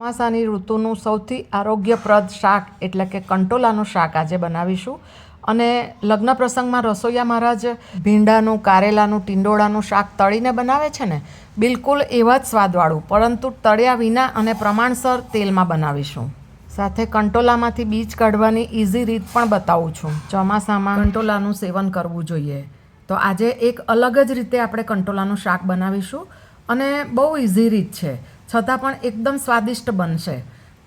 ચોમાસાની ઋતુનું સૌથી આરોગ્યપ્રદ શાક એટલે કે કંટોલાનું શાક આજે બનાવીશું. અને લગ્ન પ્રસંગમાં રસોઈયા મહારાજ ભીંડાનું, કારેલાનું, ટીંડોળાનું શાક તળીને બનાવે છે ને, બિલકુલ એવા જ સ્વાદવાળું, પરંતુ તળ્યા વિના અને પ્રમાણસર તેલમાં બનાવીશું. સાથે કંટોલામાંથી બીજ કાઢવાની ઇઝી રીત પણ બતાવું છું. ચોમાસામાં કંટોલાનું સેવન કરવું જોઈએ. તો આજે એક અલગ જ રીતે આપણે કંટોલાનું શાક બનાવીશું અને બહુ ઇઝી રીત છે, છતાં પણ એકદમ સ્વાદિષ્ટ બનશે.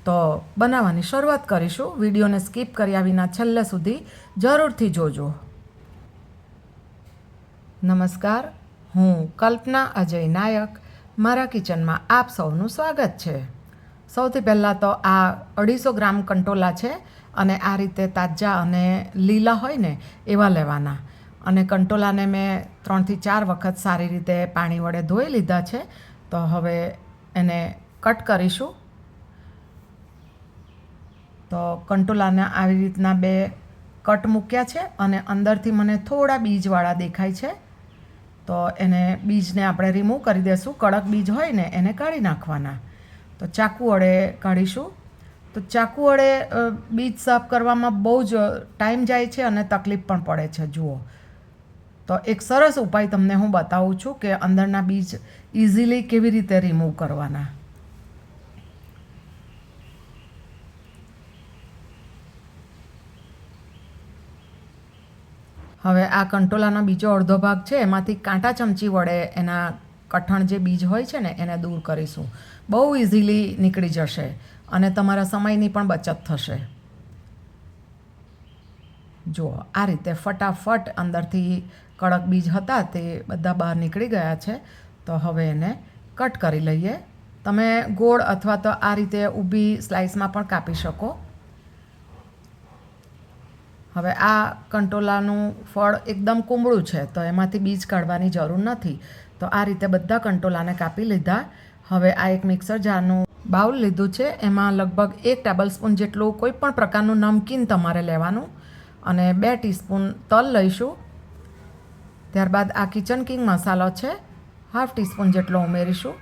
તો બનાવવાની શરૂઆત કરીશું. વિડીયોને સ્કીપ કર્યા વિના છેલ્લે સુધી જરૂરથી જોજો. નમસ્કાર, હું કલ્પના અજય નાયક. મારા કિચનમાં આપ સૌનું સ્વાગત છે. સૌથી પહેલાં તો આ 250 ગ્રામ કંટોલા છે અને આ રીતે તાજા અને લીલા હોય ને એવા લેવાના. અને કંટોલાને મેં 3 થી 4 વખત સારી રીતે પાણી વડે ધોઈ લીધા છે. તો હવે એને કટ કરીશું. તો કંટોલાના આવી રીતના 2 કટ મૂક્યા છે અને અંદરથી મને થોડા બીજવાળા દેખાય છે. તો એને બીજને આપણે રિમૂવ કરી દઈશું. કડક બીજ હોય ને એને કાઢી નાખવાના. તો ચાકુ વડે કાઢીશું. તો ચાકુ વડે બીજ સાફ કરવામાં બહુ જ ટાઈમ જાય છે અને તકલીફ પણ પડે છે. જુઓ, તો એક સરસ ઉપાય તમને હું બતાવું છું કે અંદરના બીજ ઇઝીલી કેવી રીતે રિમૂવ કરવાના. હવે આ કંટોલાનો બીજો અડધો ભાગ છે, એમાંથી કાંટા ચમચી વડે એના કઠણ જે બીજ હોય છે ને એને દૂર કરીશું. બહુ ઇઝીલી નીકળી જશે અને તમારા સમયની પણ બચત થશે. જુઓ, આ રીતે ફટાફટ અંદરથી કડક બીજ હતા તે બધા બહાર નીકળી ગયા છે. તો હવે એને કટ કરી લઈએ. તમે ગોળ અથવા તો આ રીતે ઊભી સ્લાઇસમાં પણ કાપી શકો. હવે આ કંટોલાનું ફળ એકદમ કુમળું છે, તો એમાંથી બીજ કાઢવાની જરૂર નથી. તો આ રીતે બધા કંટોલાને કાપી લીધા. હવે આ એક મિક્સર જારનું બાઉલ લીધું છે. એમાં લગભગ 1 ટેબલ સ્પૂન જેટલું કોઈ પણ પ્રકારનું નમકીન તમારે લેવાનું અને 2 ટીસ્પૂન તલ લઈશું. ત્યારબાદ આ કિચન કિંગ મસાલો છે, 1/2 ટીસ્પૂન જેટલો ઉમેરીશું.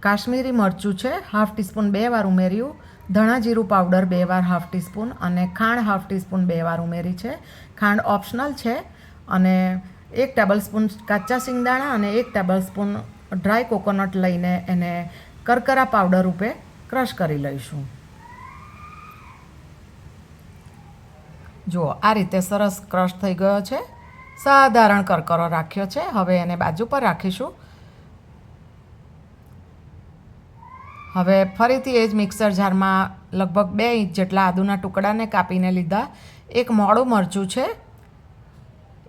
કાશ્મીરી મરચું છે, 1/2 ટીસ્પૂન 2 વાર ઉમેર્યું. ધણા જીરું પાવડર 2 વાર 1/2 ટીસ્પૂન અને ખાંડ 1/2 ટીસ્પૂન 2 વાર ઉમેરી છે. ખાંડ ઓપ્શનલ છે. અને 1 ટેબલ સ્પૂન કાચા સિંગદાણા અને 1 ટેબલ સ્પૂન ડ્રાય કોકોનટ લઈને એને કરકરા પાવડર રૂપે ક્રશ કરી લઈશું. જુઓ, આ રીતે સરસ ક્રશ થઈ ગયો છે. સાધારણ કરકરો રાખ્યો છે. હવે એને બાજુ પર રાખીશું. હવે ફરીથી એ જ મિક્સર જારમાં લગભગ 2 ઇંચ જેટલા આદુના ટુકડાને કાપીને લીધા. એક મોડું મરચું છે,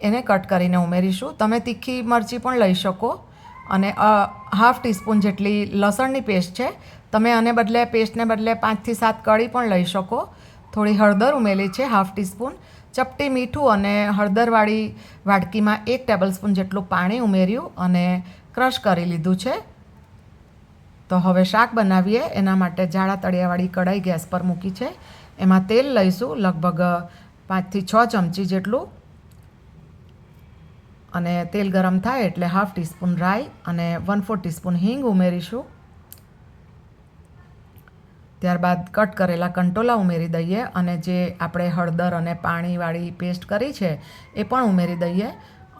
એને કટ કરીને ઉમેરીશું. તમે તીખી મરચી પણ લઈ શકો. અને 1/2 ટીસ્પૂન જેટલી લસણની પેસ્ટ છે. તમે આને બદલે પેસ્ટને બદલે 5 થી 7 કળી પણ લઈ શકો. થોડી હળદર ઉમેરી છે, 1/2 ટીસ્પૂન. ચપટી મીઠું અને હળદરવાળી વાડકીમાં 1 ટેબલ સ્પૂન જેટલું પાણી ઉમેર્યું અને ક્રશ કરી લીધું છે. તો હવે શાક બનાવીએ. એના માટે જાડા તળિયાવાળી કઢાઈ ગેસ પર મૂકી છે. એમાં તેલ લઈશું, લગભગ 5 થી 6 ચમચી જેટલું. અને તેલ ગરમ થાય એટલે 1/2 ટીસ્પૂન રાઈ અને 1/4 ટીસ્પૂન હિંગ ઉમેરીશું. ત્યારબાદ કટ કરેલા કંટોલા ઉમેરી દઈએ અને જે આપણે હળદર અને પાણીવાળી પેસ્ટ કરી છે એ પણ ઉમેરી દઈએ.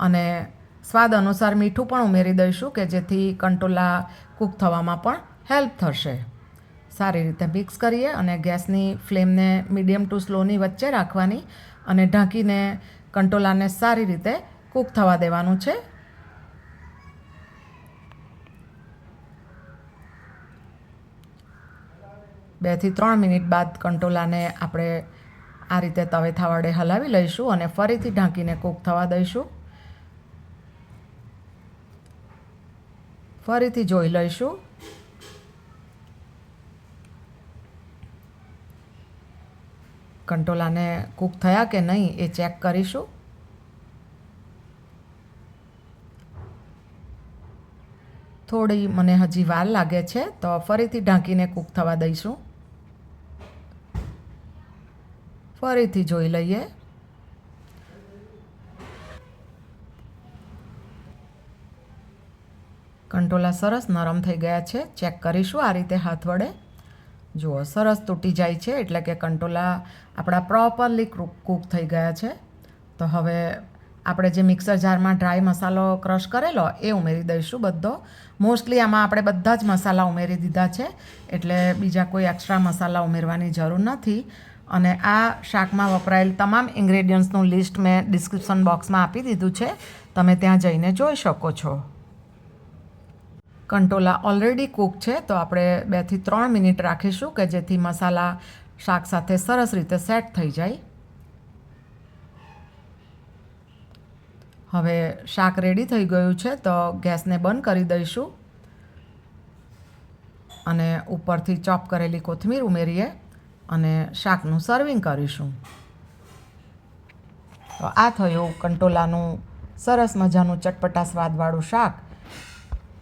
અને સ્વાદ અનુસાર મીઠું પણ ઉમેરી દઈશું કે જેથી કંટોલા કૂક થવામાં પણ હેલ્પ થશે. સારી રીતે મિક્સ કરીએ અને ગેસની ફ્લેમને મીડિયમ ટુ સ્લોની વચ્ચે રાખવાની અને ઢાંકીને કંટોલાને સારી રીતે કૂક થવા દેવાનું છે. બે થી 3 મિનિટ બાદ કંટોલાને આપણે આ રીતે તવેથા વડે હલાવી લઈશું અને ફરીથી ઢાંકીને કૂક થવા દઈશું. ફરીથી જોઈ લઈશું. કંટોલાને કૂક થયા કે નહીં એ ચેક કરીશું. થોડી મને હજી વાર લાગે છે, તો ફરીથી ઢાંકીને કૂક થવા દઈશું. ફરીથી જોઈ લઈએ. કંટોલા સરસ નરમ થઈ ગયા છે. ચેક કરીશું આ રીતે હાથ વડે. જુઓ, સરસ તૂટી જાય છે, એટલે કે કંટોલા આપણા પ્રોપરલી કૂક થઈ ગયા છે. તો હવે આપણે જે મિક્સર જારમાં ડ્રાય મસાલો ક્રશ કરેલો એ ઉમેરી દઈશું બધો. મોસ્ટલી આમાં આપણે બધા જ મસાલા ઉમેરી દીધા છે, એટલે બીજા કોઈ એક્સ્ટ્રા મસાલા ઉમેરવાની જરૂર નથી. અને આ શાકમાં વપરાયેલ તમામ ઇન્ગ્રેડિયન્ટ્સનું લિસ્ટ મેં ડિસ્ક્રિપ્શન બોક્સમાં આપી દીધું છે, તમે ત્યાં જઈને જોઈ શકો છો. કંટોલા ઓલરેડી કૂક છે, તો આપણે 2 થી 3 મિનિટ રાખીશું કે જેથી મસાલા શાક સાથે સરસ રીતે સેટ થઈ જાય. હવે શાક રેડી થઈ ગયું છે, તો ગેસને બંધ કરી દઈશું અને ઉપરથી ચોપ કરેલી કોથમીર ઉમેરીએ અને શાકનું સર્વિંગ કરીશું. તો આ થયું કંટોલાનું સરસ મજાનું ચટપટા સ્વાદવાળું શાક.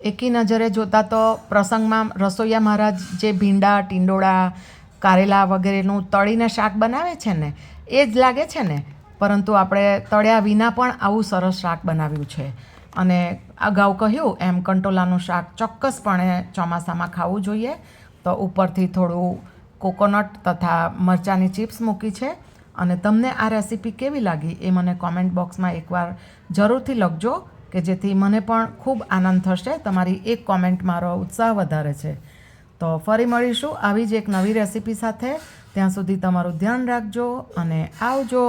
એકી નજરે જોતાં તો પ્રસંગમાં રસોઈયા મહારાજ જે ભીંડા, ટીંડોળા, કારેલા વગેરેનું તળીને શાક બનાવે છે ને, એ જ લાગે છે ને, પરંતુ આપણે તળ્યા વિના પણ આવું સરસ શાક બનાવ્યું છે. અને અગાઉ કહ્યું એમ કંટોલાનું શાક ચોક્કસપણે ચોમાસામાં ખાવું જોઈએ. તો ઉપરથી થોડું કોકોનટ તથા મરચાંની ચિપ્સ મૂકી છે. અને તમને આ રેસીપી કેવી લાગી એ મને કોમેન્ટ બોક્સમાં એકવાર જરૂરથી લખજો, કે જેથી મને પણ ખૂબ આનંદ થશે. તમારી એક કોમેન્ટ મારો ઉત્સાહ વધારે છે. તો ફરી મળીશું આવી જ એક નવી રેસીપી સાથે. ત્યાં સુધી તમારું ધ્યાન રાખજો અને આવજો.